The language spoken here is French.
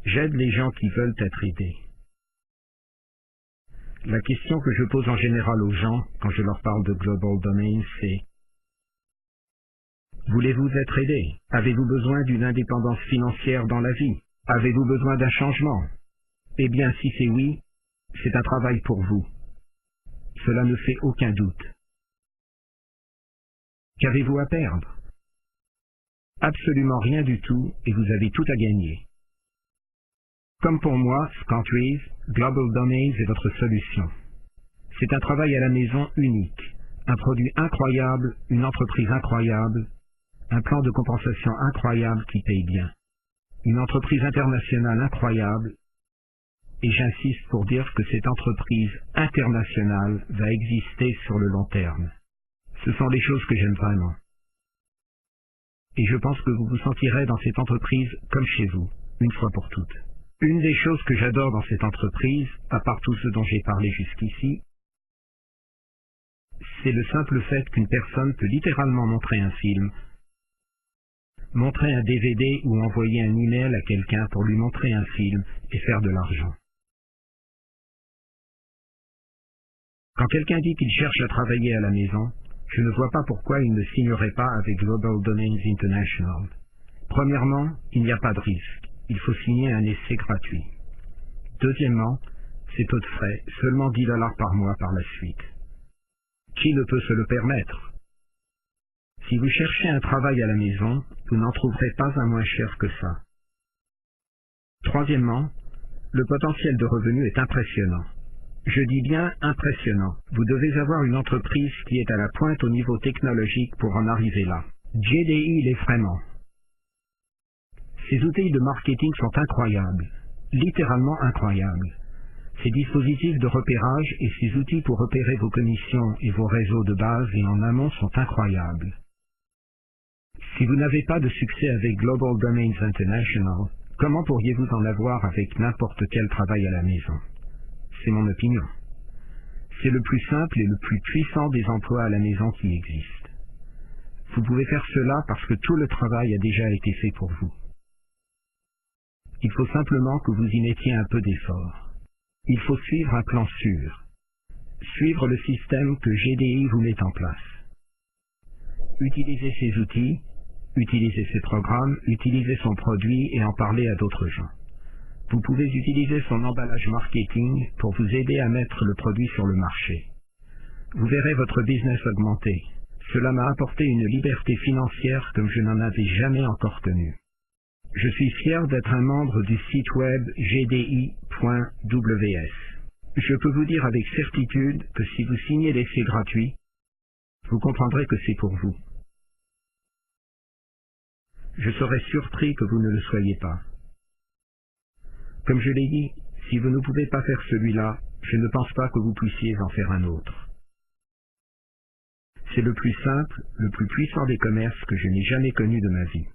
J'aide les gens qui veulent être aidés. La question que je pose en général aux gens quand je leur parle de Global Domain, c'est: voulez-vous être aidé? Avez-vous besoin d'une indépendance financière dans la vie? Avez-vous besoin d'un changement? Eh bien, si c'est oui, c'est un travail pour vous. Cela ne fait aucun doute. Qu'avez-vous à perdre? Absolument rien du tout, et vous avez tout à gagner. Comme pour moi, Scantreez, Global Domains est votre solution. C'est un travail à la maison unique, un produit incroyable, une entreprise incroyable, un plan de compensation incroyable qui paye bien, une entreprise internationale incroyable, et j'insiste pour dire que cette entreprise internationale va exister sur le long terme. Ce sont les choses que j'aime vraiment. Et je pense que vous vous sentirez dans cette entreprise comme chez vous, une fois pour toutes. Une des choses que j'adore dans cette entreprise, à part tout ce dont j'ai parlé jusqu'ici, c'est le simple fait qu'une personne peut littéralement montrer un film, montrer un DVD ou envoyer un email à quelqu'un pour lui montrer un film et faire de l'argent. Quand quelqu'un dit qu'il cherche à travailler à la maison, je ne vois pas pourquoi il ne signerait pas avec Global Domains International. Premièrement, il n'y a pas de risque. Il faut signer un essai gratuit. Deuxièmement, c'est peu de frais, seulement $10 par mois par la suite. Qui ne peut se le permettre? Si vous cherchez un travail à la maison, vous n'en trouverez pas un moins cher que ça. Troisièmement, le potentiel de revenu est impressionnant. Je dis bien impressionnant. Vous devez avoir une entreprise qui est à la pointe au niveau technologique pour en arriver là. JDE l'est vraiment. Ces outils de marketing sont incroyables, littéralement incroyables. Ces dispositifs de repérage et ces outils pour repérer vos commissions et vos réseaux de base et en amont sont incroyables. Si vous n'avez pas de succès avec Global Domains International, comment pourriez-vous en avoir avec n'importe quel travail à la maison? C'est mon opinion. C'est le plus simple et le plus puissant des emplois à la maison qui existent. Vous pouvez faire cela parce que tout le travail a déjà été fait pour vous. Il faut simplement que vous y mettiez un peu d'effort. Il faut suivre un plan sûr. Suivre le système que GDI vous met en place. Utilisez ces outils, utilisez ces programmes, utilisez son produit et en parler à d'autres gens. Vous pouvez utiliser son emballage marketing pour vous aider à mettre le produit sur le marché. Vous verrez votre business augmenter. Cela m'a apporté une liberté financière comme je n'en avais jamais encore connue. Je suis fier d'être un membre du site web gdi.ws. Je peux vous dire avec certitude que si vous signez l'essai gratuit, vous comprendrez que c'est pour vous. Je serais surpris que vous ne le soyez pas. Comme je l'ai dit, si vous ne pouvez pas faire celui-là, je ne pense pas que vous puissiez en faire un autre. C'est le plus simple, le plus puissant des commerces que je n'ai jamais connu de ma vie.